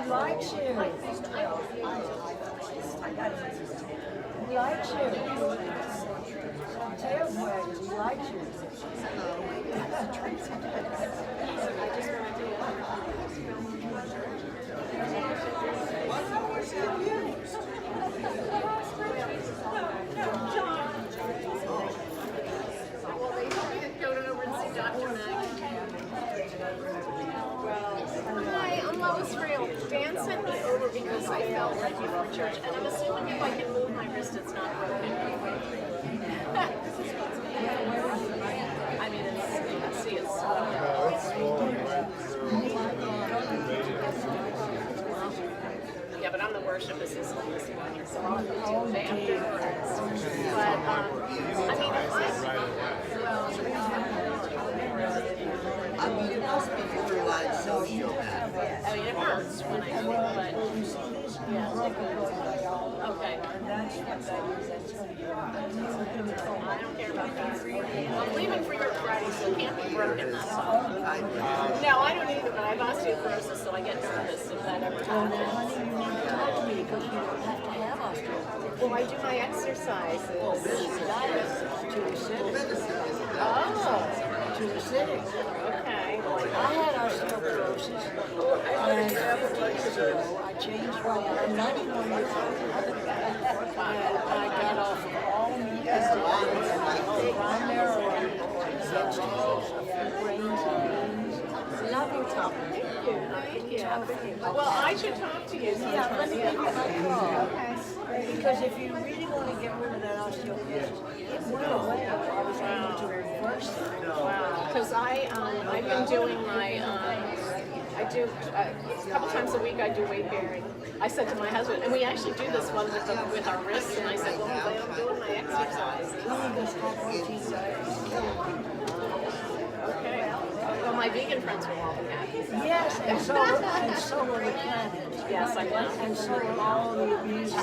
likes you. He likes you. Tail wags, he likes you. Well, they told me to go over and see Dr. Meg. Hi, I'm Lois Frail. Dan sent me over because I felt like you from church, and I'm assuming if I can move my wrist, it's not broken. I mean, it's, you can see it's yeah, but I'm the worship assistant this morning, so I'll do it afterwards. But, I mean, I mean, it must be borderline sociopath. I mean, it hurts when I do it, but yeah. Okay. I don't care about that. I'm leaving for your Friday, so it can't be broken, that's all. No, I don't either, but I have osteoporosis, so I get nervous if that ever happens. Well, I do my exercises. To acidic. Okay. I had osteoporosis, and a couple of years ago, I changed from, I'm 91 years old, and I got off of all meat primarily vegetables, a few grains and beans. Love your topic. Thank you. Well, I should talk to you sometime. Yeah, let me give you my call. Okay. Because if you really want to get rid of that osteoporosis, it went away. I was able to reverse it. Wow. Because I've been doing my, I do, a couple times a week I do weight bearing. I said to my husband, and we actually do this one with our wrists, and I said, well, I'm doing my exercise. Okay. Well, my vegan friends will all be happy. Yes, and so will the planet. Yes, I know. And so will all the abuse. Yeah.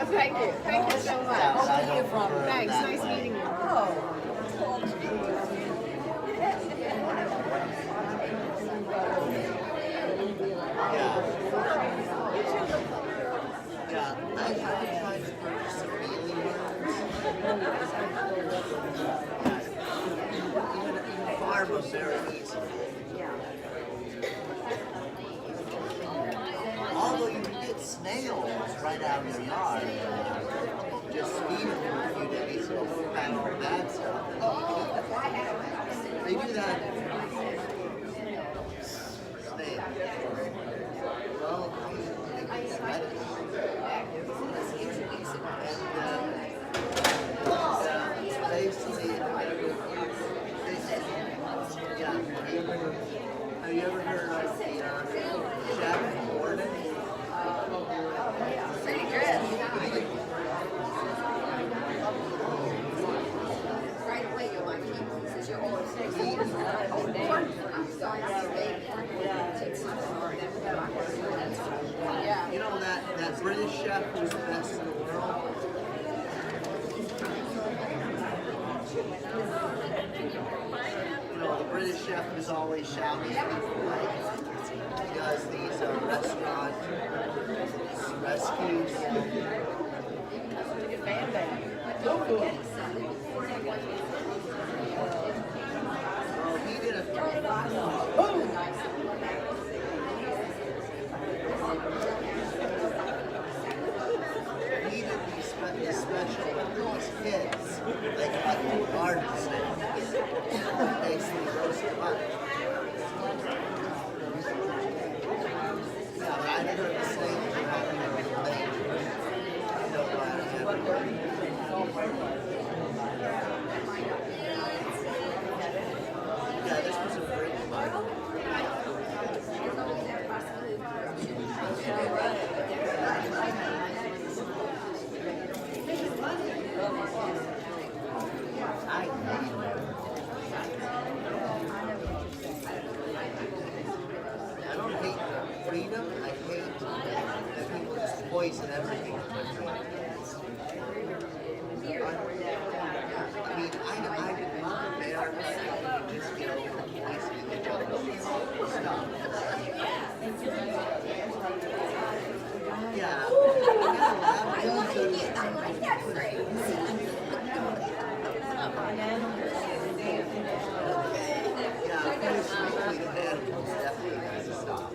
Thank you. Thank you so much. Where are you from? Thanks. Nice meeting you. Yeah, I tried to purchase some even farm them very easy. Although you can get snails right out of your yard, just feed them for a few days and pack all the bad stuff. They do that. Snail. Well, they get lettuce. And basically, yeah. Have you ever heard of the Chef Gordon? Pretty good. Right away, you're like, since you're all six. Yeah. You know that British chef who's the best in the world? You know, the British chef is always shouting at people, like, he does these restaurant rescues. Oh, he did a he did these special with these kids. They cut the gardens now. Basically roast them up. Yeah, I heard the same thing happening over the lake. No, yeah, this was a great one. I don't hate freedom, I hate that people just poison everything. I mean, I didn't know the mayor just, poisoning the jungle. Yeah, basically the animals definitely has to stop.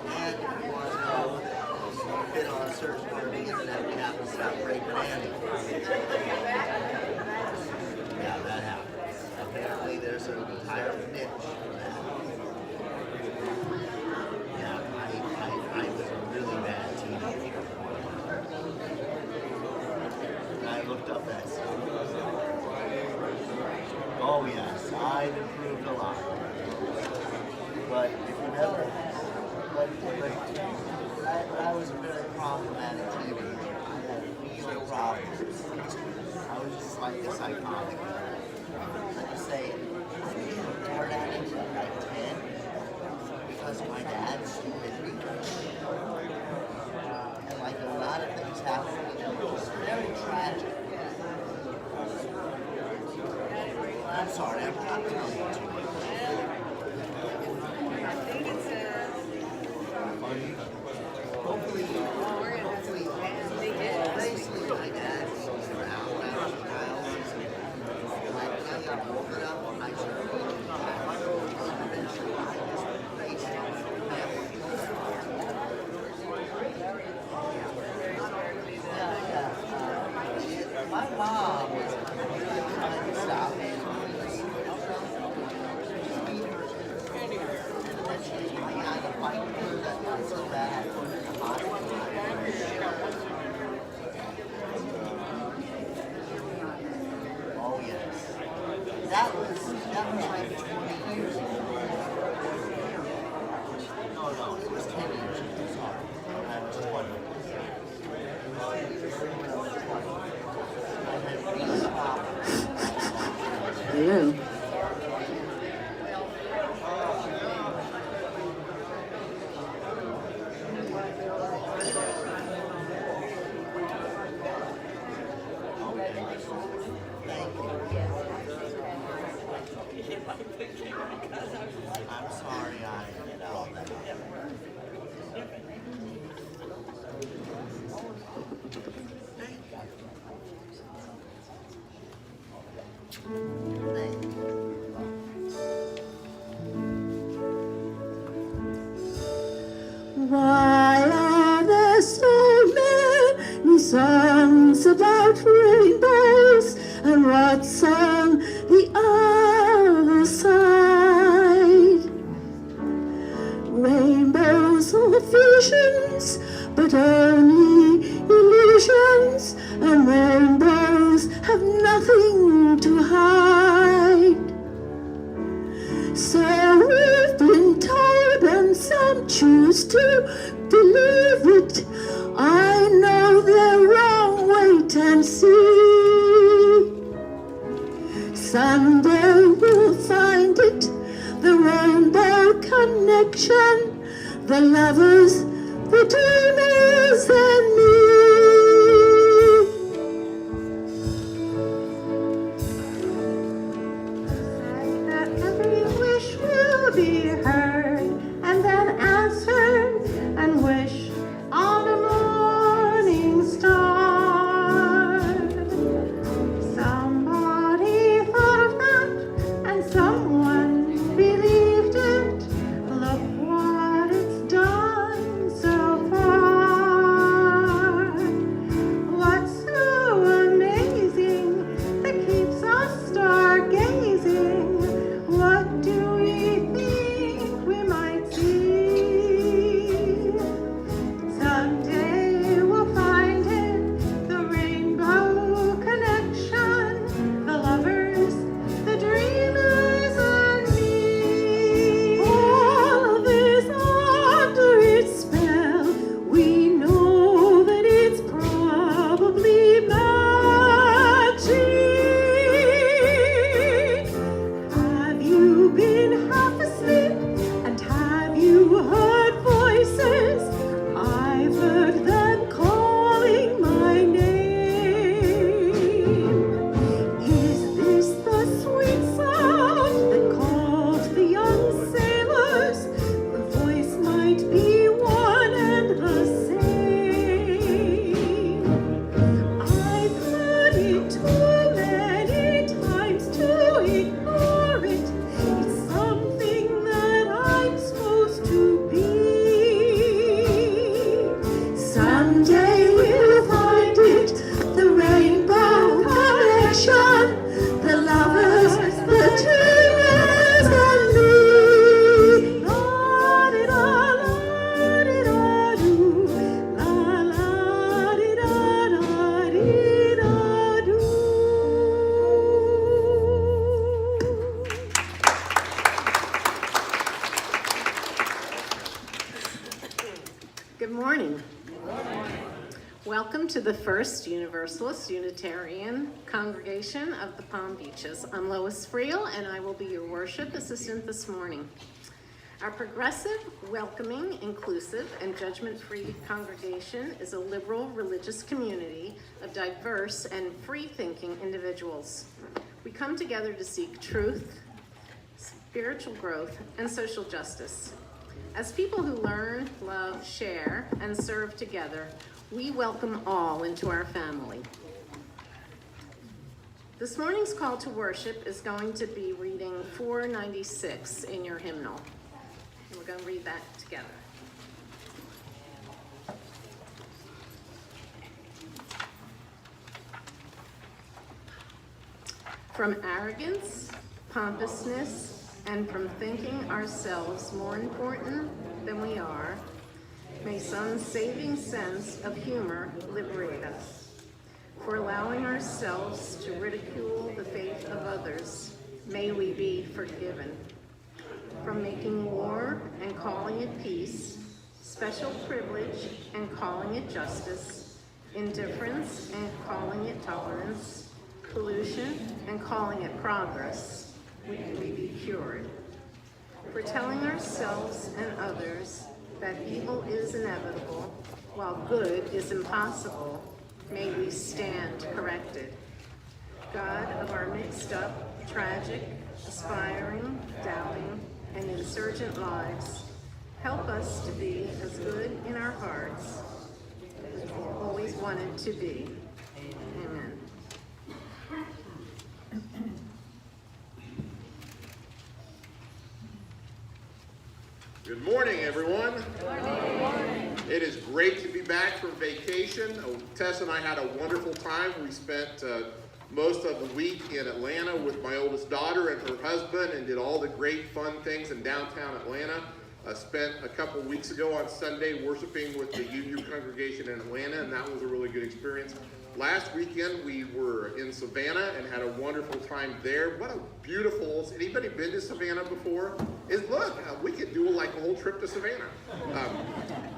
And if you want to know, been on a search for the internet, we have to stop raping animals. Yeah, that happens. Apparently there's an entire niche for that. Yeah, I was a really bad teenager. And I looked up that stuff. Oh yes, I've improved a lot. But if you never, I was a very problematic teenager. I had real problems. I was just like a psychotic. I just say, I became a hard addict at like 10 because my dad stupid me. And like a lot of things happened, it was very tragic. I'm sorry, I'm telling you too much. Hopefully, basically my dad was around when I was a child. I got woken up on my journey. Eventually, I just faced my mom was really trying to stop me. And eventually, I got to fight with her that got so bad. Oh yes. That was like 20 years ago. No, it was 10 years ago, sorry. I was 20. I had real problems. Hello. I'm sorry I brought that up. Thank you. Why are there so many songs about rainbows, and what's on the other side? Rainbows are visions, but only illusions, and rainbows have nothing to hide. So we've been told, and some choose to believe it. I know they're wrong, wait and see. Someday we'll find it, the rainbow connection, the lovers, the dreamers, and me. That every wish will be heard and then answered, and wish on a morning star. Somebody thought of that and someone believed it. Look what it's done so far. day we'll find it. The rainbow connection, the lovers, the dreamers, and me. La-di-da-la-di-da-do, la-la-di-da-da-di-da-do. Good morning. Welcome to the First Universalist Unitarian Congregation of the Palm Beaches. I'm Lois Friel, and I will be your worship assistant this morning. Our progressive, welcoming, inclusive, and judgment-free congregation is a liberal religious community of diverse and free-thinking individuals. We come together to seek truth, spiritual growth, and social justice. As people who learn, love, share, and serve together, we welcome all into our family. This morning's call to worship is going to be reading 496 in your hymnal. And we're going to read that together. From arrogance, pompousness, and from thinking ourselves more important than we are, may some saving sense of humor liberate us. For allowing ourselves to ridicule the faith of others, may we be forgiven. From making war and calling it peace, special privilege and calling it justice, indifference and calling it tolerance, pollution and calling it progress, we may be cured. For telling ourselves and others that evil is inevitable, while good is impossible, may we stand corrected. God of our mixed up, tragic, aspiring, doubting, and insurgent lives, help us to be as good in our hearts as we always wanted to be. Amen. Good morning, everyone. Good morning. It is great to be back from vacation. Tess and I had a wonderful time. We spent most of the week in Atlanta with my oldest daughter and her husband and did all the great fun things in downtown Atlanta. Spent a couple weeks ago on Sunday worshiping with the UU congregation in Atlanta, and that was a really good experience. Last weekend we were in Savannah and had a wonderful time there. What a beautiful, anybody been to Savannah before? We could do like a whole trip to Savannah.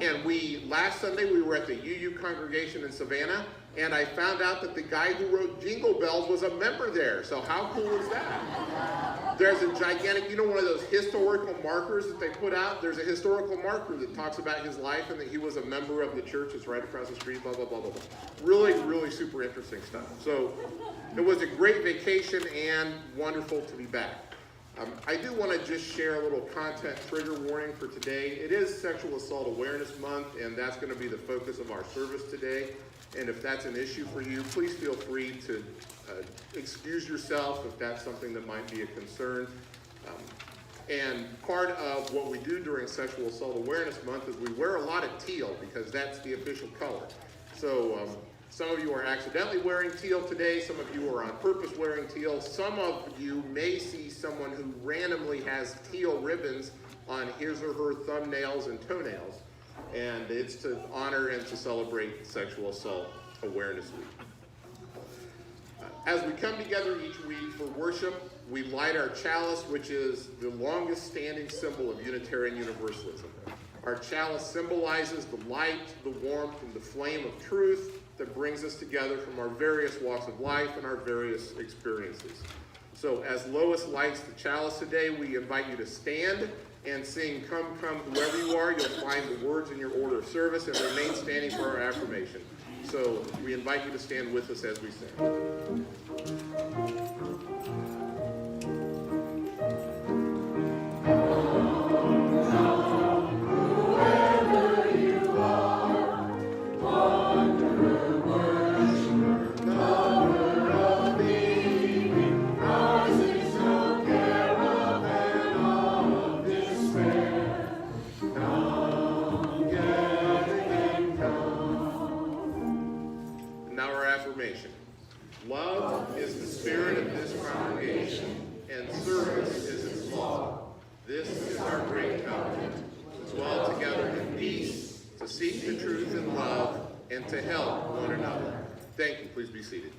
And last Sunday we were at the UU congregation in Savannah, and I found out that the guy who wrote Jingle Bells was a member there. So how cool is that? There's a gigantic, one of those historical markers that they put out? There's a historical marker that talks about his life and that he was a member of the church that's right across the street, blah, blah, blah, blah, blah. Really, really super interesting stuff. So it was a great vacation and wonderful to be back. I do want to just share a little content trigger warning for today. It is Sexual Assault Awareness Month, and that's going to be the focus of our service today. And if that's an issue for you, please feel free to excuse yourself if that's something that might be a concern. And part of what we do during Sexual Assault Awareness Month is we wear a lot of teal because that's the official color. So some of you are accidentally wearing teal today. Some of you are on purpose wearing teal. Some of you may see someone who randomly has teal ribbons on his or her thumbnails and toenails. And it's to honor and to celebrate Sexual Assault Awareness Week. As we come together each week for worship, we light our chalice, which is the longest standing symbol of Unitarian Universalism. Our chalice symbolizes the light, the warmth, and the flame of truth that brings us together from our various walks of life and our various experiences. So as Lois lights the chalice today, we invite you to stand and sing Come, Come, Whoever You Are. You'll find the words in your order of service and remain standing for our affirmation. So we invite you to stand with us as we sing. affirmation. Love is the spirit of this congregation, and service is its law. This is our great covenant, to dwell together in peace, to seek the truth in love, and to help one another. Thank you. Please be seated.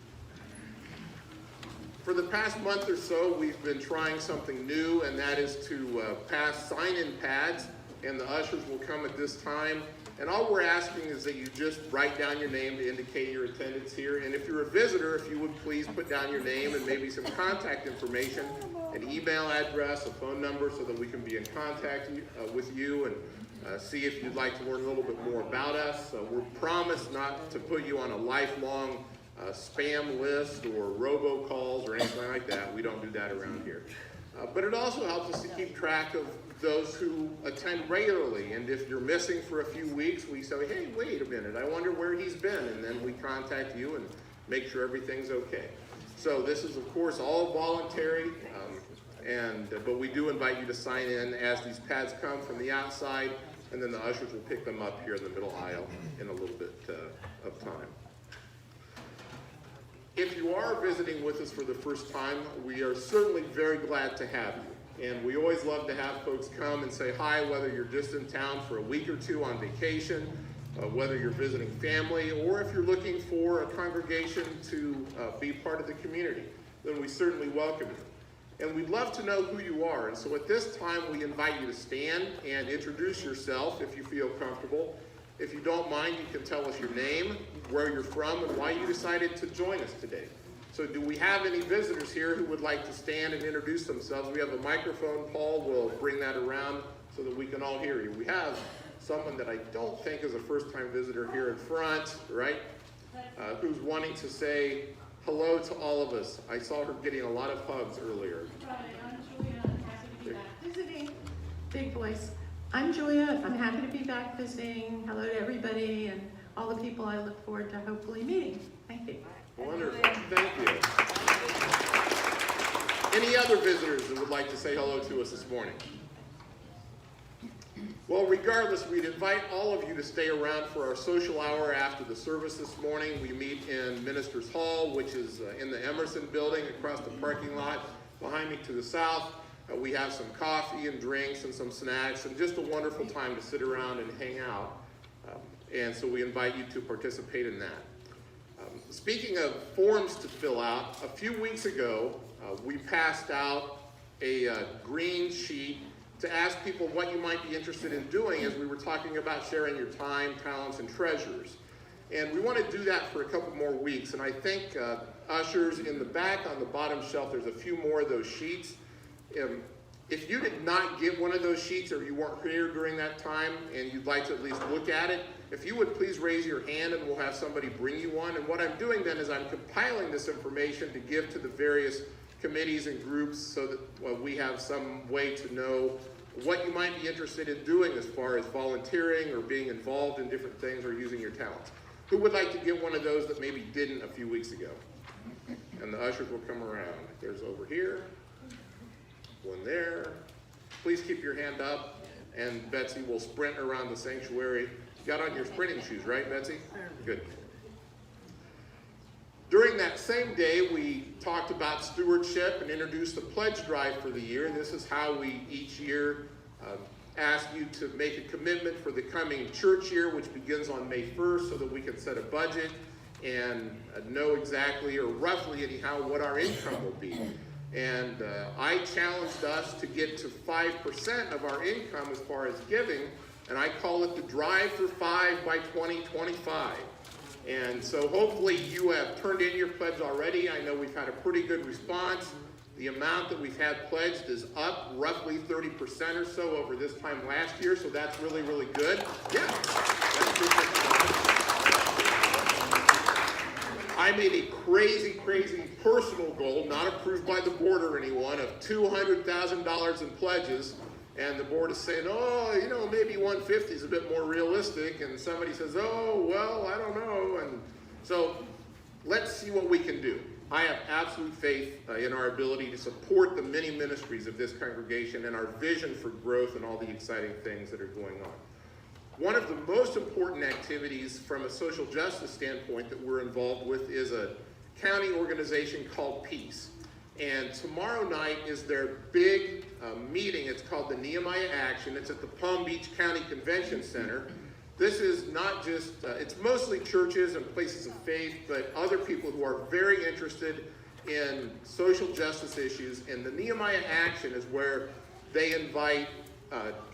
For the past month or so, we've been trying something new, and that is to pass sign-in pads, and the ushers will come at this time. And all we're asking is that you just write down your name to indicate your attendance here. And if you're a visitor, if you would please put down your name and maybe some contact information, an email address, a phone number, so that we can be in contact with you and see if you'd like to learn a little bit more about us. We're promised not to put you on a lifelong spam list or robocalls or anything like that. We don't do that around here. But it also helps us to keep track of those who attend regularly. And if you're missing for a few weeks, we say, hey, wait a minute, I wonder where he's been. And then we contact you and make sure everything's okay. So this is, of course, all voluntary, but we do invite you to sign in as these pads come from the outside, and then the ushers will pick them up here in the middle aisle in a little bit of time. If you are visiting with us for the first time, we are certainly very glad to have you. And we always love to have folks come and say hi, whether you're just in town for a week or two on vacation, whether you're visiting family, or if you're looking for a congregation to be part of the community, then we certainly welcome you. And we'd love to know who you are. And so at this time, we invite you to stand and introduce yourself if you feel comfortable. If you don't mind, you can tell us your name, where you're from, and why you decided to join us today. So do we have any visitors here who would like to stand and introduce themselves? We have a microphone. Paul will bring that around so that we can all hear you. We have someone that I don't think is a first-time visitor here in front, right? Who's wanting to say hello to all of us. I saw her getting a lot of hugs earlier. Hi, I'm Julia. I'm happy to be back visiting. Big voice. I'm Julia. I'm happy to be back visiting. Hello to everybody and all the people I look forward to hopefully meeting. Thank you. Wonderful. Thank you. Any other visitors that would like to say hello to us this morning? Well, regardless, we'd invite all of you to stay around for our social hour after the service this morning. We meet in Ministers Hall, which is in the Emerson building across the parking lot behind me to the south. We have some coffee and drinks and some snacks and just a wonderful time to sit around and hang out. And so we invite you to participate in that. Speaking of forms to fill out, a few weeks ago, we passed out a green sheet to ask people what you might be interested in doing as we were talking about sharing your time, talents, and treasures. And we want to do that for a couple more weeks. And I think ushers in the back on the bottom shelf, there's a few more of those sheets. If you did not get one of those sheets or you weren't here during that time and you'd like to at least look at it, if you would please raise your hand and we'll have somebody bring you one. And what I'm doing then is I'm compiling this information to give to the various committees and groups so that we have some way to know what you might be interested in doing as far as volunteering or being involved in different things or using your talents. Who would like to get one of those that maybe didn't a few weeks ago? And the ushers will come around. There's over here, one there. Please keep your hand up, and Betsy will sprint around the sanctuary. You got on your sprinting shoes, right, Betsy? Good. During that same day, we talked about stewardship and introduced the pledge drive for the year. This is how we each year ask you to make a commitment for the coming church year, which begins on May 1st, so that we can set a budget and know exactly, or roughly anyhow, what our income will be. And I challenged us to get to 5% of our income as far as giving, and I call it the Drive for 5 by 2025. And so hopefully you have turned in your pledge already. I know we've had a pretty good response. The amount that we've had pledged is up roughly 30% or so over this time last year, so that's really, really good. Yeah, that's good. I made a crazy, crazy personal goal, not approved by the board or anyone, of $200,000 in pledges. And the board is saying, oh, you know, maybe 150 is a bit more realistic. And somebody says, oh, well, I don't know. And so let's see what we can do. I have absolute faith in our ability to support the many ministries of this congregation and our vision for growth and all the exciting things that are going on. One of the most important activities from a social justice standpoint that we're involved with is a county organization called Peace. And tomorrow night is their big meeting. It's called the Nehemiah Action. It's at the Palm Beach County Convention Center. This is not just, it's mostly churches and places of faith, but other people who are very interested in social justice issues. And the Nehemiah Action is where they invite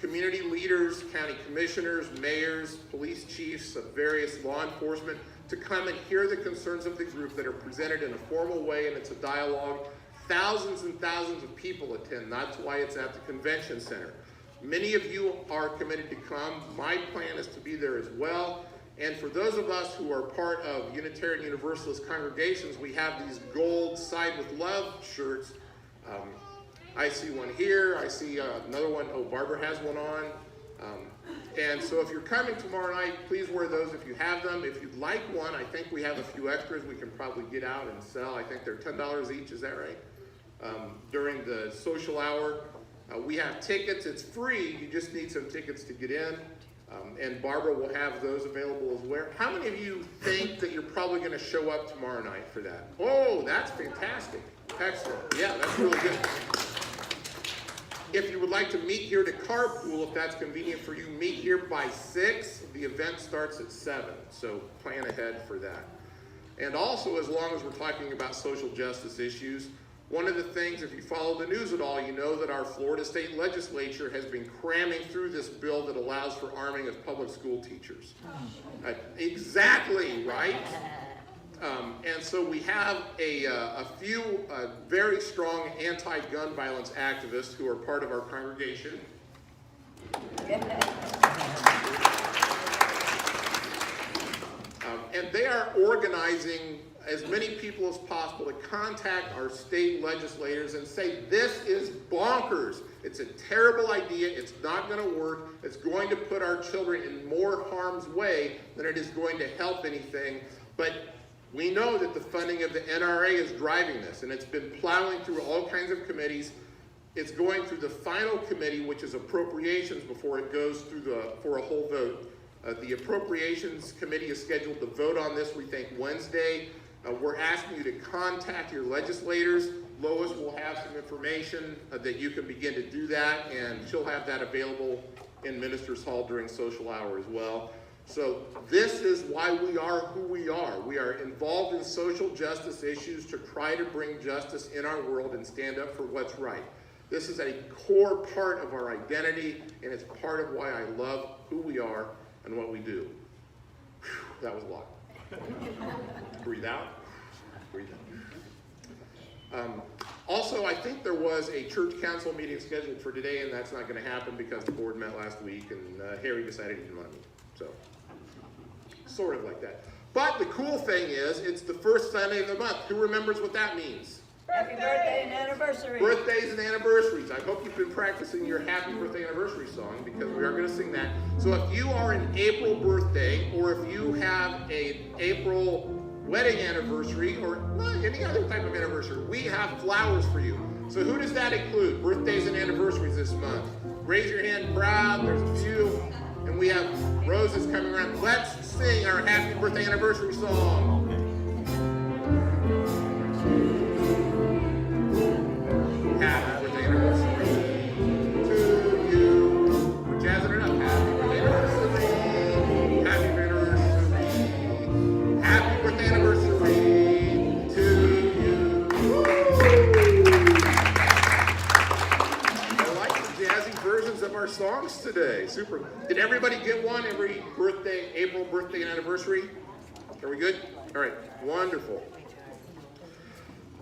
community leaders, county commissioners, mayors, police chiefs of various law enforcement to come and hear the concerns of the group that are presented in a formal way, and it's a dialogue. Thousands and thousands of people attend. That's why it's at the convention center. Many of you are committed to come. My plan is to be there as well. And for those of us who are part of Unitarian Universalist congregations, we have these gold Side with Love shirts. I see one here. I see another one. Oh, Barbara has one on. And so if you're coming tomorrow night, please wear those if you have them. If you'd like one, I think we have a few extras we can probably get out and sell. I think they're $10 each. Is that right? During the social hour. We have tickets. It's free. You just need some tickets to get in. And Barbara will have those available as well. How many of you think that you're probably going to show up tomorrow night for that? Oh, that's fantastic. Excellent. Yeah, that's really good. If you would like to meet here to carpool, if that's convenient for you, meet here by 6. The event starts at 7, so plan ahead for that. And also, as long as we're talking about social justice issues, one of the things, if you follow the news at all, you know that our Florida State Legislature has been cramming through this bill that allows for arming of public school teachers. Exactly, right? And so we have a few very strong anti-gun violence activists who are part of our congregation. And they are organizing as many people as possible to contact our state legislators and say, this is bonkers. It's a terrible idea. It's not going to work. It's going to put our children in more harm's way than it is going to help anything. But we know that the funding of the NRA is driving this, and it's been plowing through all kinds of committees. It's going through the final committee, which is appropriations, before it goes through for a whole vote. The Appropriations Committee is scheduled to vote on this, we think, Wednesday. We're asking you to contact your legislators. Lois will have some information that you can begin to do that, and she'll have that available in Ministers Hall during social hour as well. So this is why we are who we are. We are involved in social justice issues to try to bring justice in our world and stand up for what's right. This is a core part of our identity, and it's part of why I love who we are and what we do. Whew, that was a lot. Breathe out, breathe in. Also, I think there was a church council meeting scheduled for today, and that's not going to happen because the board met last week, and Harry decided he didn't want to meet. So, sort of like that. But the cool thing is, it's the first Sunday of the month. Who remembers what that means? Happy birthday and anniversary. Birthdays and anniversaries. I hope you've been practicing your happy birthday anniversary song, because we are going to sing that. So if you are an April birthday, or if you have an April wedding anniversary, or any other type of anniversary, we have flowers for you. So who does that include? Birthdays and anniversaries this month. Raise your hand proud. There's a few. And we have roses coming around. Let's sing our happy birthday anniversary song. Happy birthday anniversary to you. We're jazzing it up. Happy birthday anniversary. Happy anniversary. Happy birthday anniversary to you. I like the jazzy versions of our songs today. Super. Did everybody get one every birthday, April birthday and anniversary? Are we good? All right. Wonderful.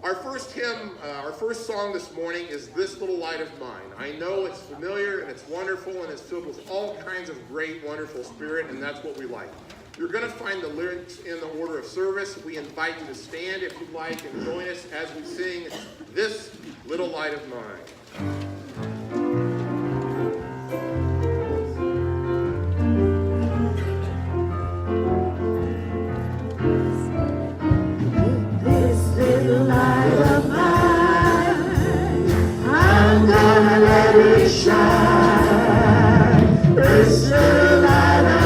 Our first hymn, our first song this morning is This Little Light of Mine. I know it's familiar and it's wonderful and it's filled with all kinds of great, wonderful spirit, and that's what we like. You're going to find the lyrics in the order of service. We invite you to stand if you'd like and join us as we sing This Little Light of Mine. Shine, this little light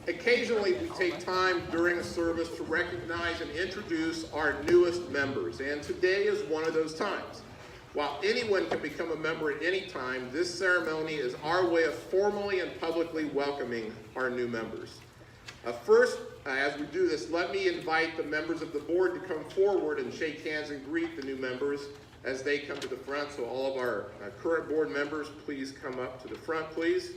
Occasionally, we take time during a service to recognize and introduce our newest members, and today is one of those times. While anyone can become a member at any time, this ceremony is our way of formally and publicly welcoming our new members. First, as we do this, let me invite the members of the board to come forward and shake hands and greet the new members as they come to the front. So all of our current board members, please come up to the front, please.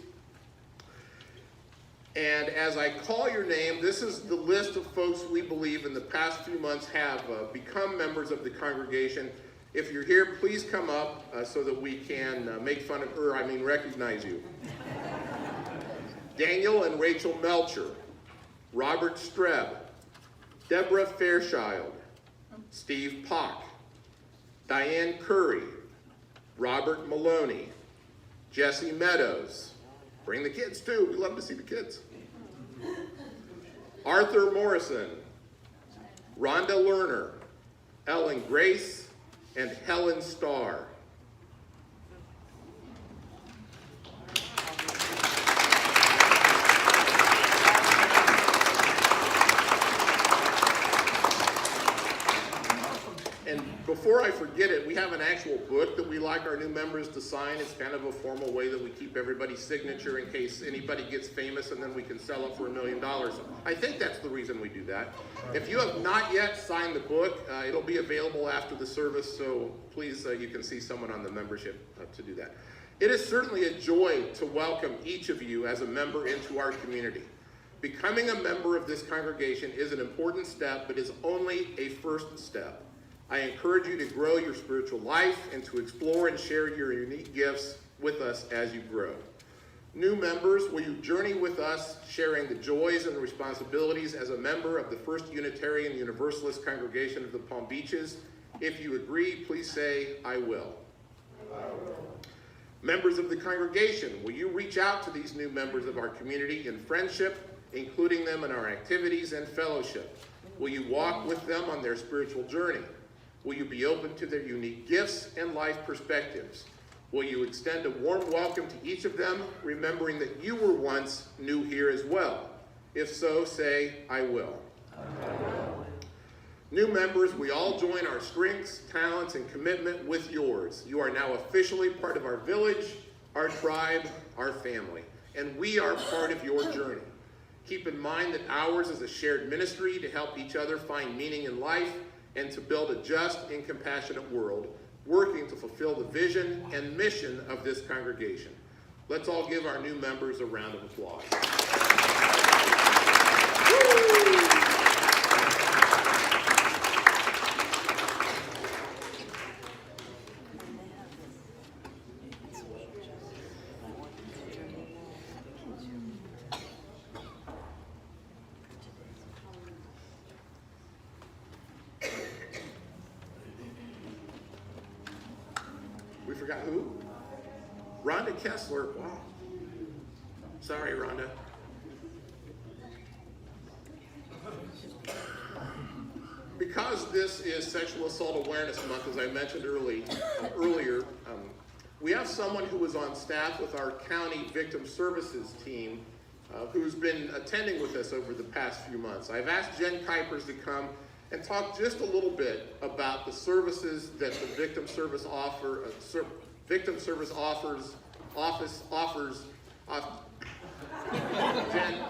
And as I call your name, this is the list of folks we believe in the past few months have become members of the congregation. If you're here, please come up so that we can recognize you. Daniel and Rachel Melcher, Robert Streb, Deborah Fairchild, Steve Pock, Diane Curry, Robert Maloney, Jesse Meadows. Bring the kids too, we love to see the kids. Arthur Morrison, Rhonda Lerner, Ellen Grace, and Helen Starr. And before I forget it, we have an actual book that we like our new members to sign. It's kind of a formal way that we keep everybody's signature in case anybody gets famous and then we can sell it for $1 million. I think that's the reason we do that. If you have not yet signed the book, it'll be available after the service, so please, you can see someone on the membership to do that. It is certainly a joy to welcome each of you as a member into our community. Becoming a member of this congregation is an important step, but is only a first step. I encourage you to grow your spiritual life and to explore and share your unique gifts with us as you grow. New members, will you journey with us, sharing the joys and the responsibilities as a member of the First Unitarian Universalist Congregation of the Palm Beaches? If you agree, please say, I will. I will. Members of the congregation, will you reach out to these new members of our community in friendship, including them in our activities and fellowship? Will you walk with them on their spiritual journey? Will you be open to their unique gifts and life perspectives? Will you extend a warm welcome to each of them, remembering that you were once new here as well? If so, say, I will. I will. New members, we all join our strengths, talents, and commitment with yours. You are now officially part of our village, our tribe, our family, and we are part of your journey. Keep in mind that ours is a shared ministry to help each other find meaning in life and to build a just and compassionate world, working to fulfill the vision and mission of this congregation. Let's all give our new members a round of applause. We forgot who? Rhonda Kessler. Wow. Sorry, Rhonda. Because this is Sexual Assault Awareness Month, as I mentioned earlier, we have someone who was on staff with our county victim services team who's been attending with us over the past few months. I've asked Jen Kuipers to come and talk just a little bit about the services that the Victim Service Office offers. Jen.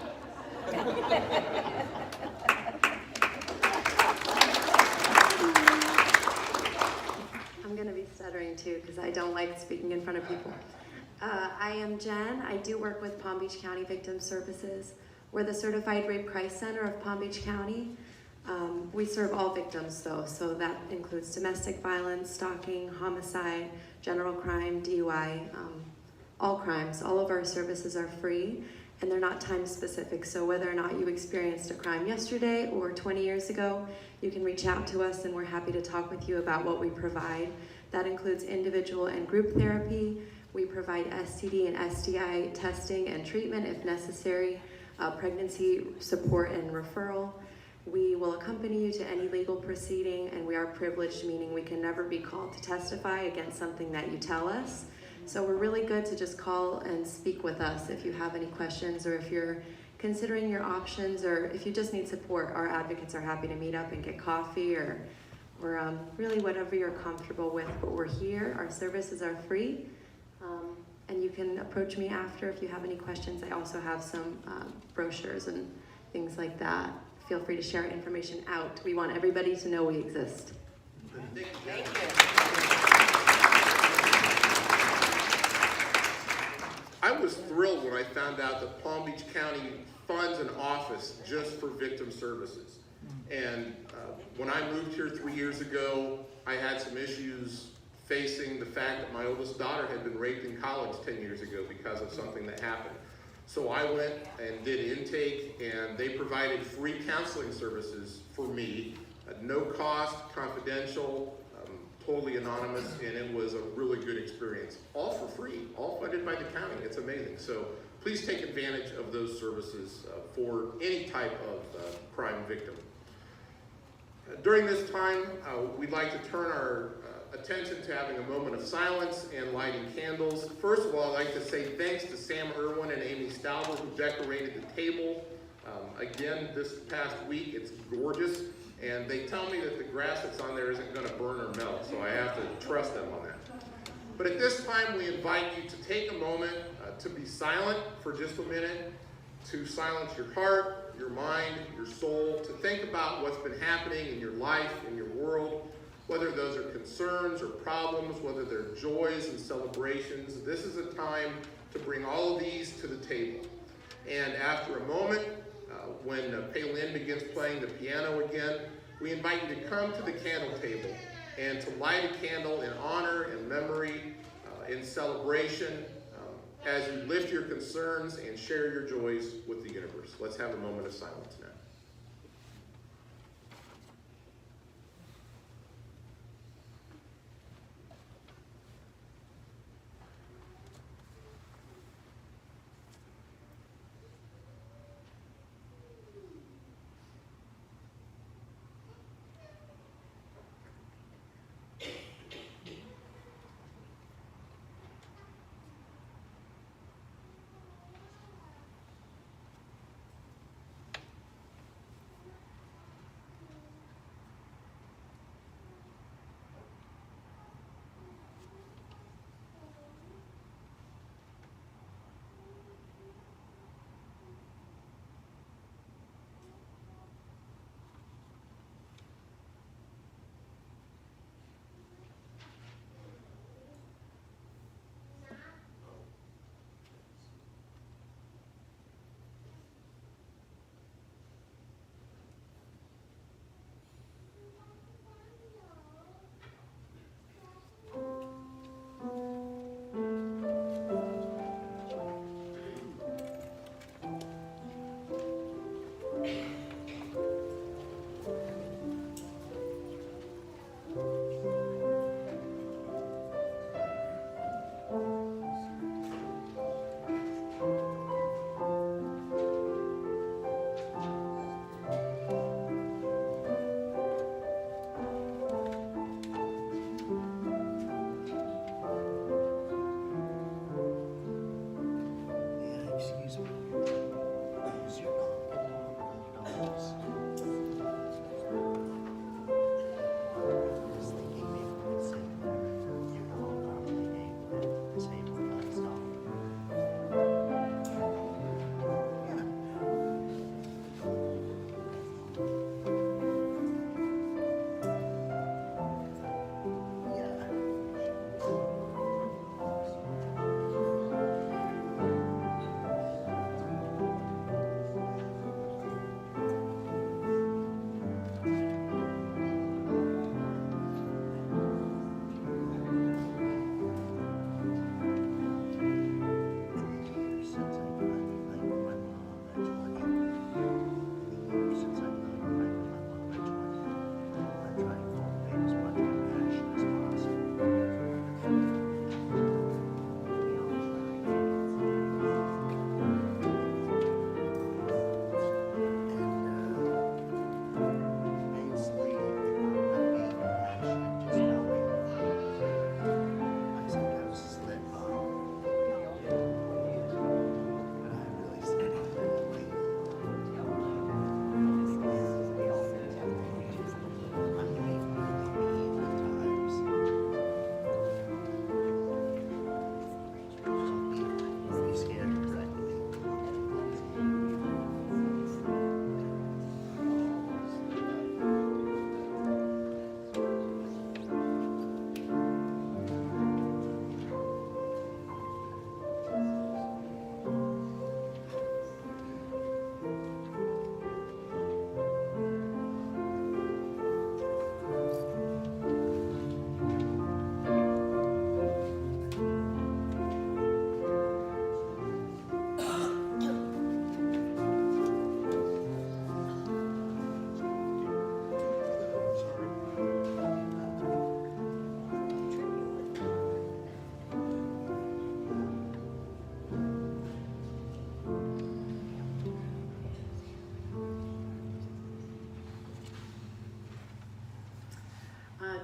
I'm going to be stuttering too because I don't like speaking in front of people. I am Jen. I do work with Palm Beach County Victim Services. We're the Certified Rape Crisis Center of Palm Beach County. We serve all victims though, so that includes domestic violence, stalking, homicide, general crime, DUI, all crimes. All of our services are free and they're not time specific, so whether or not you experienced a crime yesterday or 20 years ago, you can reach out to us and we're happy to talk with you about what we provide. That includes individual and group therapy. We provide STD and STI testing and treatment if necessary, pregnancy support and referral. We will accompany you to any legal proceeding, and we are privileged, meaning we can never be called to testify against something that you tell us. So we're really good to just call and speak with us if you have any questions or if you're considering your options, or if you just need support, our advocates are happy to meet up and get coffee or really whatever you're comfortable with. But we're here, our services are free, and you can approach me after if you have any questions. I also have some brochures and things like that. Feel free to share information out. We want everybody to know we exist. Thank you. I was thrilled when I found out that Palm Beach County funds an office just for victim services. And when I moved here 3 years ago, I had some issues facing the fact that my oldest daughter had been raped in college 10 years ago because of something that happened. So I went and did intake, and they provided free counseling services for me, at no cost, confidential, totally anonymous, and it was a really good experience. All for free, all funded by the county. It's amazing. So please take advantage of those services for any type of crime victim. During this time, we'd like to turn our attention to having a moment of silence and lighting candles. First of all, I'd like to say thanks to Sam Irwin and Amy Stauber who decorated the table. Again, this past week, it's gorgeous, and they tell me that the grass that's on there isn't going to burn or melt, so I have to trust them on that. But at this time, we invite you to take a moment to be silent for just a minute, to silence your heart, your mind, your soul, to think about what's been happening in your life, in your world, whether those are concerns or problems, whether they're joys and celebrations. This is a time to bring all of these to the table. And after a moment, when Paylin begins playing the piano again, we invite you to come to the candle table and to light a candle in honor and memory, in celebration, as you lift your concerns and share your joys with the universe. Let's have a moment of silence now.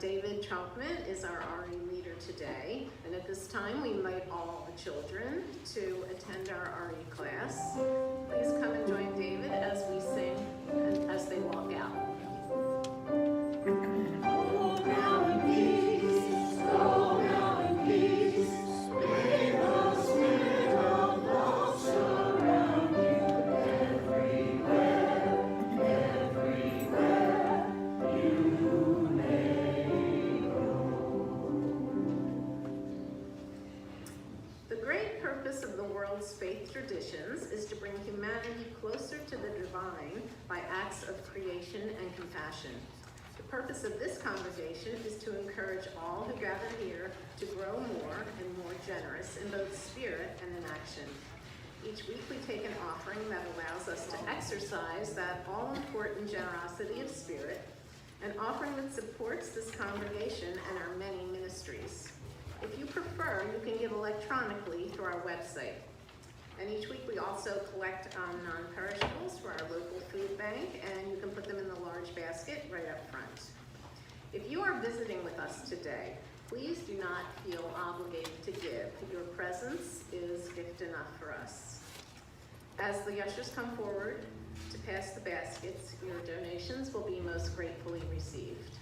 David Chalkman is our RE leader today, and at this time we invite all the children to attend our RE class. Please come and join David as we sing and as they walk out. Faith traditions is to bring humanity closer to the divine by acts of creation and compassion. The purpose of this congregation is to encourage all who gather here to grow more and more generous in both spirit and in action. Each week we take an offering that allows us to exercise that all-important generosity of spirit, an offering that supports this congregation and our many ministries. If you prefer, you can give electronically through our website. And each week we also collect non-perishables for our local food bank, and you can put them in the large basket right up front. If you are visiting with us today, please do not feel obligated to give. Your presence is gift enough for us. As the ushers come forward to pass the baskets, your donations will be most gratefully received.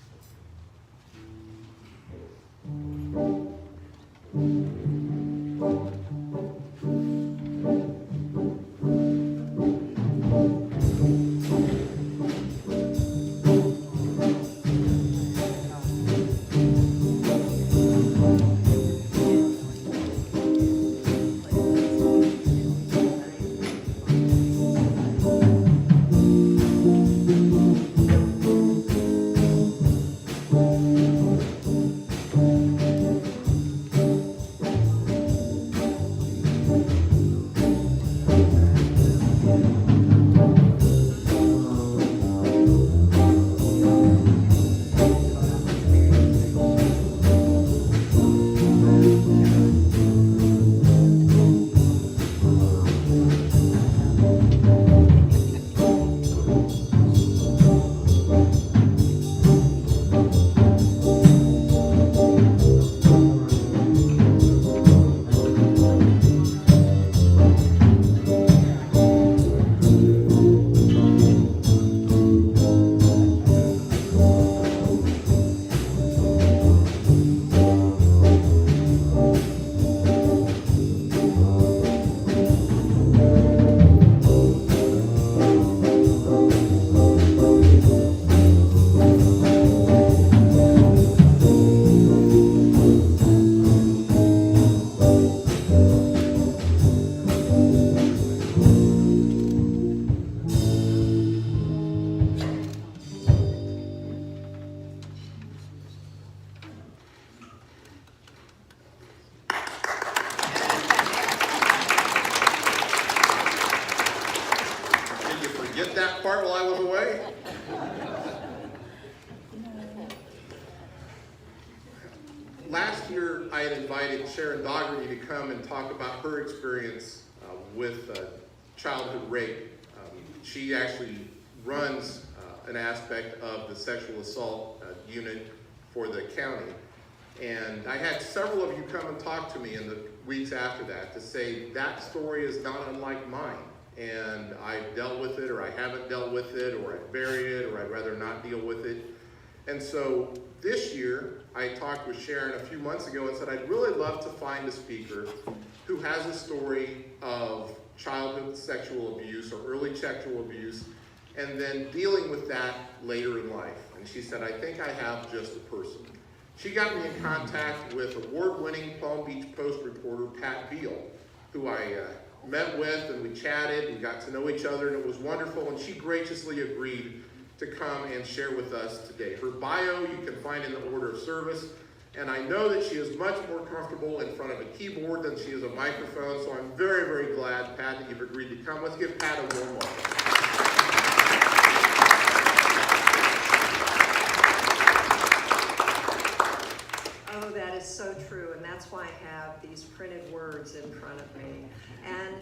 part while I was away? Last year, I had invited Sharon Dougherty to come and talk about her experience with childhood rape. She actually runs an aspect of the sexual assault unit for the county. And I had several of you come and talk to me in the weeks after that to say that story is not unlike mine. And I've dealt with it, or I haven't dealt with it, or I bury it, or I'd rather not deal with it. And so this year, I talked with Sharon a few months ago and said I'd really love to find a speaker who has a story of childhood sexual abuse or early sexual abuse, and then dealing with that later in life. And she said, I think I have just a person. She got me in contact with award-winning Palm Beach Post reporter Pat Beal, who I met with, and we chatted and got to know each other, and it was wonderful, and she graciously agreed to come and share with us today. Her bio you can find in the order of service, and I know that she is much more comfortable in front of a keyboard than she is a microphone, so I'm very, very glad, Pat, that you've agreed to come. Let's give Pat a warm welcome. Oh, that is so true, and that's why I have these printed words in front of me.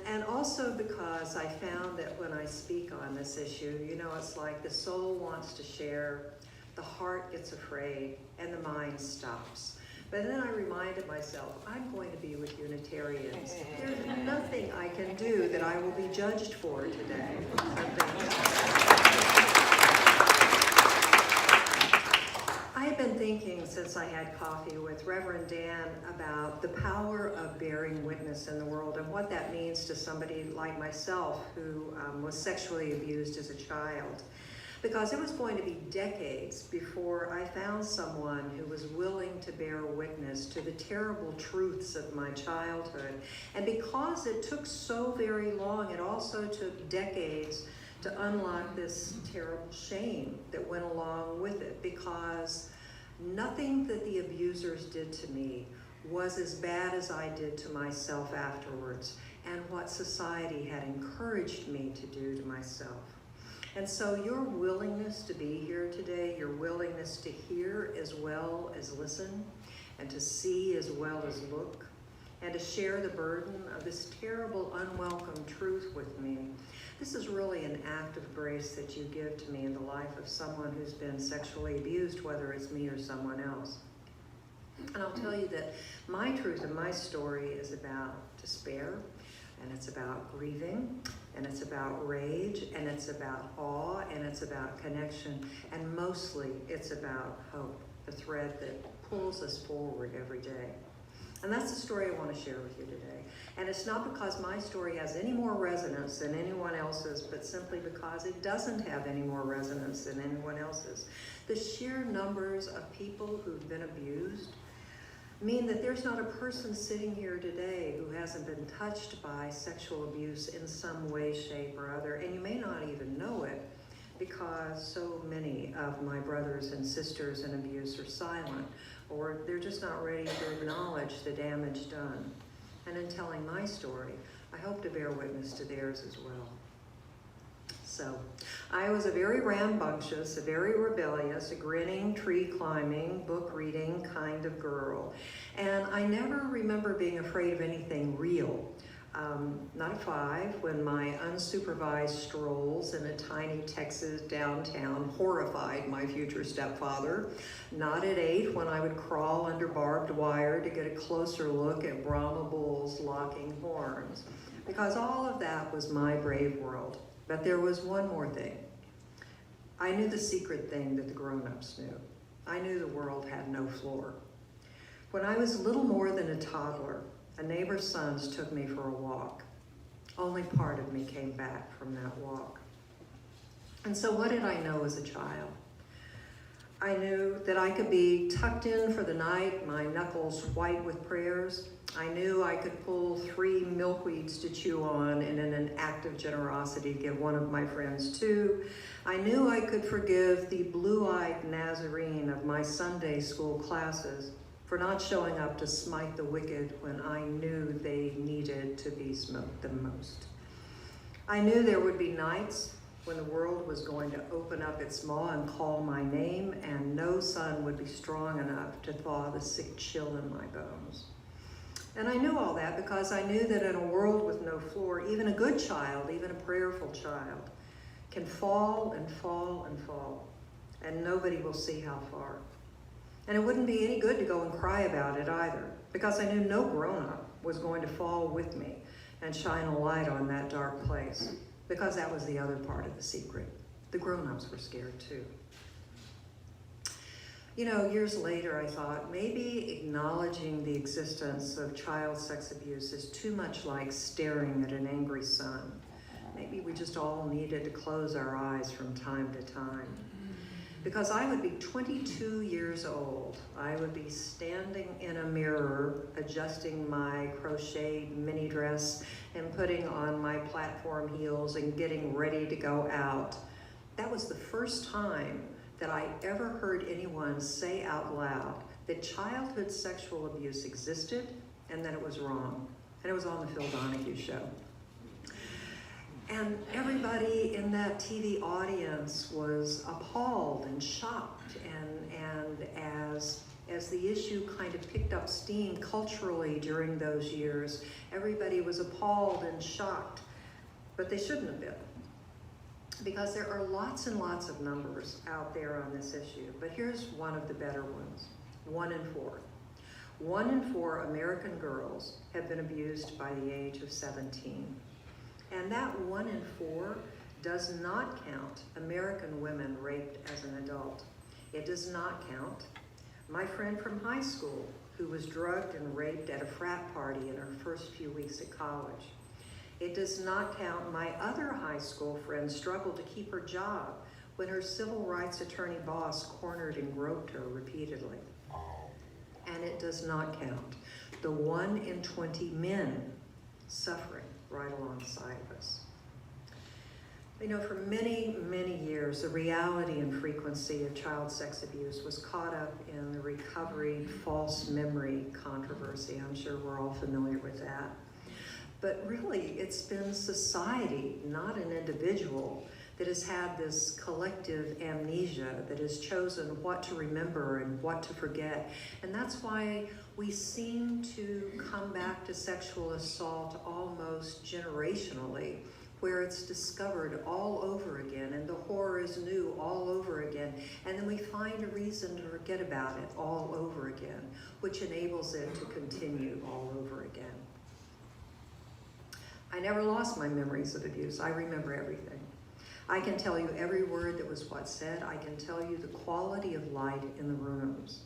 And also because I found that when I speak on this issue, you know, it's like the soul wants to share, the heart gets afraid and the mind stops. But then I reminded myself, I'm going to be with Unitarians. There's nothing I can do that I will be judged for today. I've been thinking since I had coffee with Reverend Dan about the power of bearing witness in the world and what that means to somebody like myself who was sexually abused as a child. Because it was going to be decades before I found someone who was willing to bear witness to the terrible truths of my childhood. And because it took so very long, it also took decades to unlock this terrible shame that went along with it, because nothing that the abusers did to me was as bad as I did to myself afterwards, and what society had encouraged me to do to myself. And so your willingness to be here today, your willingness to hear as well as listen, and to see as well as look, and to share the burden of this terrible, unwelcome truth with me, this is really an act of grace that you give to me in the life of someone who's been sexually abused, whether it's me or someone else. And I'll tell you that my truth and my story is about despair, and it's about grieving, and it's about rage, and it's about awe, and it's about connection, and mostly it's about hope, the thread that pulls us forward every day. And that's the story I want to share with you today. And it's not because my story has any more resonance than anyone else's, but simply because it doesn't have any more resonance than anyone else's. The sheer numbers of people who've been abused mean that there's not a person sitting here today who hasn't been touched by sexual abuse in some way, shape, or other. And you may not even know it, because so many of my brothers and sisters in abuse are silent, or they're just not ready to acknowledge the damage done. And in telling my story, I hope to bear witness to theirs as well. So, I was a very rambunctious, a very rebellious, a grinning, tree-climbing, book-reading kind of girl. And I never remember being afraid of anything real. Not at 5, when my unsupervised strolls in a tiny Texas downtown horrified my future stepfather. Not at 8, when I would crawl under barbed wire to get a closer look at Brahma bulls locking horns. Because all of that was my brave world. But there was one more thing. I knew the secret thing that the grown-ups knew. I knew the world had no floor. When I was little more than a toddler, a neighbor's sons took me for a walk. Only part of me came back from that walk. And so what did I know as a child? I knew that I could be tucked in for the night, my knuckles white with prayers. I knew I could pull 3 milkweeds to chew on, and in an act of generosity give one of my friends 2. I knew I could forgive the blue-eyed Nazarene of my Sunday school classes for not showing up to smite the wicked when I knew they needed to be smoked the most. I knew there would be nights when the world was going to open up its maw and call my name, and no sun would be strong enough to thaw the sick chill in my bones. And I knew all that because I knew that in a world with no floor, even a good child, even a prayerful child, can fall and fall and fall, and nobody will see how far. And it wouldn't be any good to go and cry about it either, because I knew no grown-up was going to fall with me and shine a light on that dark place, because that was the other part of the secret. The grown-ups were scared too. You know, years later I thought maybe acknowledging the existence of child sex abuse is too much like staring at an angry sun. Maybe we just all needed to close our eyes from time to time. Because I would be 22 years old. I would be standing in a mirror, adjusting my crocheted mini dress and putting on my platform heels and getting ready to go out. That was the first time that I ever heard anyone say out loud that childhood sexual abuse existed and that it was wrong. And it was on the Phil Donahue show. And everybody in that TV audience was appalled and shocked, and as the issue kind of picked up steam culturally during those years, everybody was appalled and shocked, but they shouldn't have been. because there are lots and lots of numbers out there on this issue, but here's one of the better ones. 1 in 4. 1 in 4 American girls have been abused by the age of 17. And that 1 in 4 does not count American women raped as an adult. It does not count my friend from high school who was drugged and raped at a frat party in her first few weeks at college. It does not count my other high school friend struggled to keep her job when her civil rights attorney boss cornered and groped her repeatedly. And it does not count the 1 in 20 men suffering right alongside of us. You know, for many, many years, the reality and frequency of child sex abuse was caught up in the recovery false memory controversy. I'm sure we're all familiar with that. But really, it's been society, not an individual, that has had this collective amnesia, that has chosen what to remember and what to forget. And that's why we seem to come back to sexual assault almost generationally, where it's discovered all over again and the horror is new all over again. And then we find a reason to forget about it all over again, which enables it to continue all over again. I never lost my memories of abuse. I remember everything. I can tell you every word that was what's said. I can tell you the quality of light in the rooms.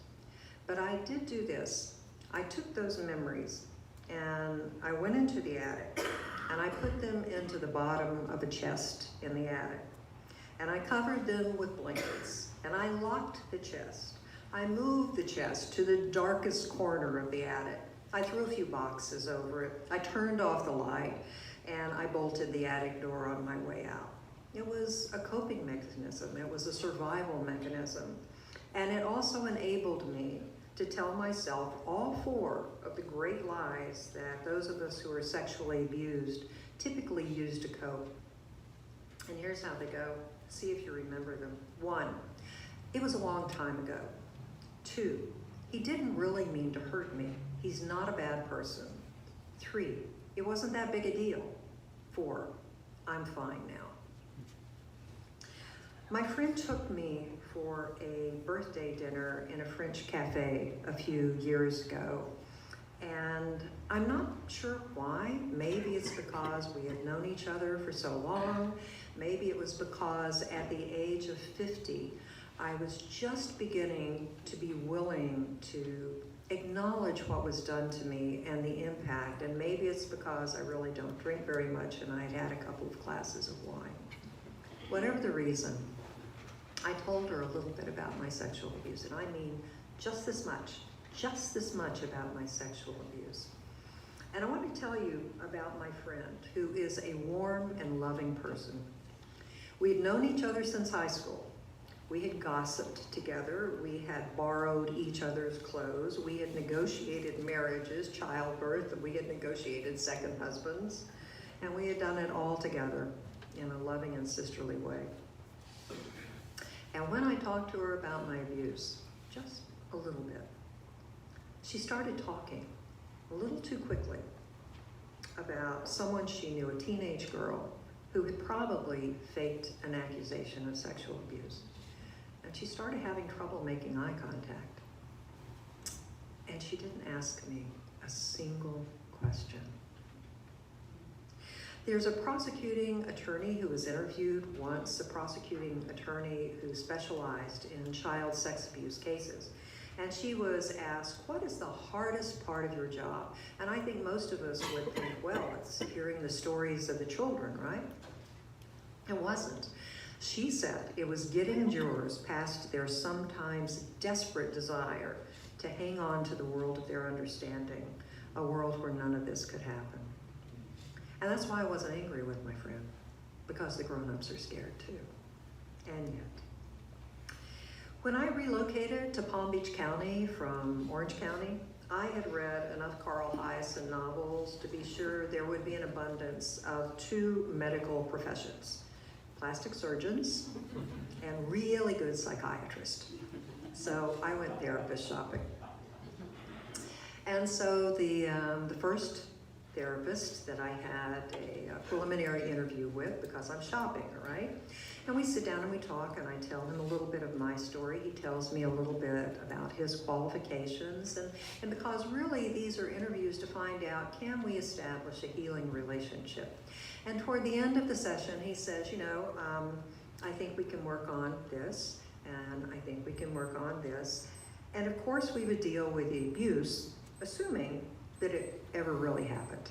But I did do this. I took those memories and I went into the attic and I put them into the bottom of a chest in the attic. And I covered them with blankets and I locked the chest. I moved the chest to the darkest corner of the attic. I threw a few boxes over it. I turned off the light and I bolted the attic door on my way out. It was a coping mechanism. It was a survival mechanism. And it also enabled me to tell myself all 4 of the great lies that those of us who are sexually abused typically use to cope. And here's how they go. See if you remember them. 1, it was a long time ago. 2, he didn't really mean to hurt me. He's not a bad person. 3, it wasn't that big a deal. 4, I'm fine now. My friend took me for a birthday dinner in a French cafe a few years ago. And I'm not sure why. Maybe it's because we had known each other for so long. Maybe it was because at the age of 50, I was just beginning to be willing to acknowledge what was done to me and the impact. And maybe it's because I really don't drink very much and I'd had a couple of glasses of wine. Whatever the reason, I told her a little bit about my sexual abuse, and I mean just this much about my sexual abuse. And I want to tell you about my friend, who is a warm and loving person. We'd known each other since high school. We had gossiped together. We had borrowed each other's clothes. We had negotiated marriages, childbirth, and we had negotiated second husbands. And we had done it all together in a loving and sisterly way. And when I talked to her about my abuse, just a little bit, she started talking a little too quickly about someone she knew, a teenage girl, who had probably faked an accusation of sexual abuse. And she started having trouble making eye contact. And she didn't ask me a single question. There's a prosecuting attorney who was interviewed once, a prosecuting attorney who specialized in child sex abuse cases. And she was asked, what is the hardest part of your job? And I think most of us would think, well, it's hearing the stories of the children, right? It wasn't. She said it was getting jurors past their sometimes desperate desire to hang on to the world of their understanding, a world where none of this could happen. And that's why I wasn't angry with my friend, because the grown-ups are scared too. And yet, when I relocated to Palm Beach County from Orange County, I had read enough Carl Hiaasen novels to be sure there would be an abundance of 2 medical professions: plastic surgeons and really good psychiatrists. So I went therapist shopping. And so the first therapist that I had a preliminary interview with because I'm shopping, right? And we sit down and we talk, and I tell him a little bit of my story. He tells me a little bit about his qualifications, and because really these are interviews to find out, can we establish a healing relationship? And toward the end of the session, he says, you know, I think we can work on this, and I think we can work on this. And of course we would deal with the abuse, assuming that it ever really happened.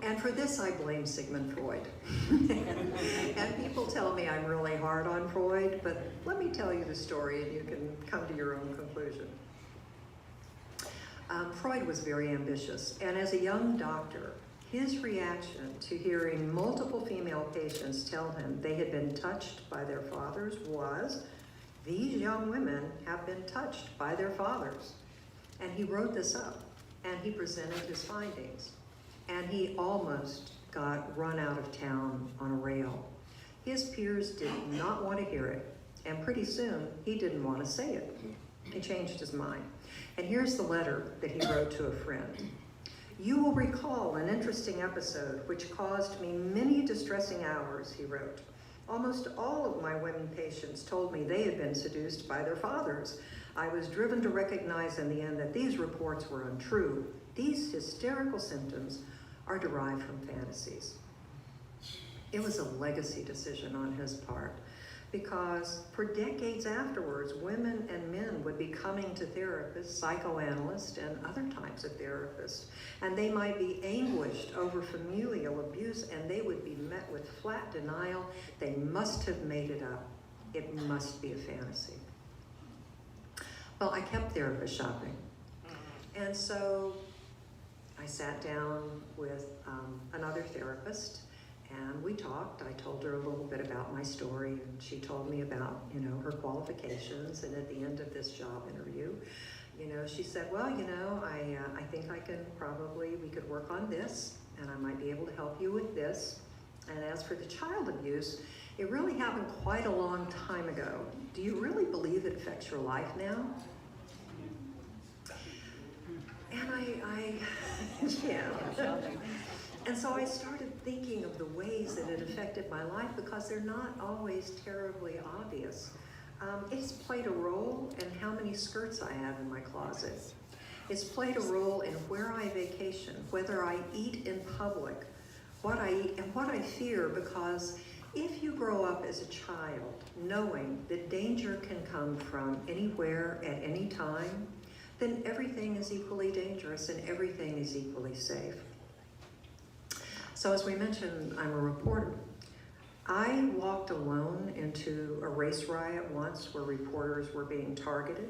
And for this, I blame Sigmund Freud. And people tell me I'm really hard on Freud, but let me tell you the story and you can come to your own conclusion. Freud was very ambitious, and as a young doctor, his reaction to hearing multiple female patients tell him they had been touched by their fathers was, these young women have been touched by their fathers. And he wrote this up, and he presented his findings. And he almost got run out of town on a rail. His peers did not want to hear it, and pretty soon he didn't want to say it. He changed his mind. And here's the letter that he wrote to a friend. You will recall an interesting episode which caused me many distressing hours, he wrote. Almost all of my women patients told me they had been seduced by their fathers. I was driven to recognize in the end that these reports were untrue. These hysterical symptoms are derived from fantasies. It was a legacy decision on his part, because for decades afterwards, women and men would be coming to therapists, psychoanalysts, and other types of therapists, and they might be anguished over familial abuse, and they would be met with flat denial. They must have made it up. It must be a fantasy. Well, I kept therapist shopping, and so I sat down with another therapist, and we talked. I told her a little bit about my story, and she told me about, you know, her qualifications. And at the end of this job interview, you know, she said, well, you know, I think we could work on this, and I might be able to help you with this. And as for the child abuse, it really happened quite a long time ago. Do you really believe it affects your life now? And yeah. And so I started thinking of the ways that it affected my life, because they're not always terribly obvious. It's played a role in how many skirts I have in my closet. It's played a role in where I vacation, whether I eat in public, what I eat, and what I fear, because if you grow up as a child knowing that danger can come from anywhere at any time, then everything is equally dangerous and everything is equally safe. So as we mentioned, I'm a reporter. I walked alone into a race riot once where reporters were being targeted.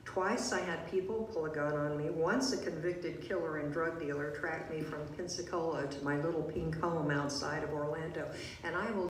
Twice I had people pull a gun on me. Once a convicted killer and drug dealer tracked me from Pensacola to my little pink home outside of Orlando. And I will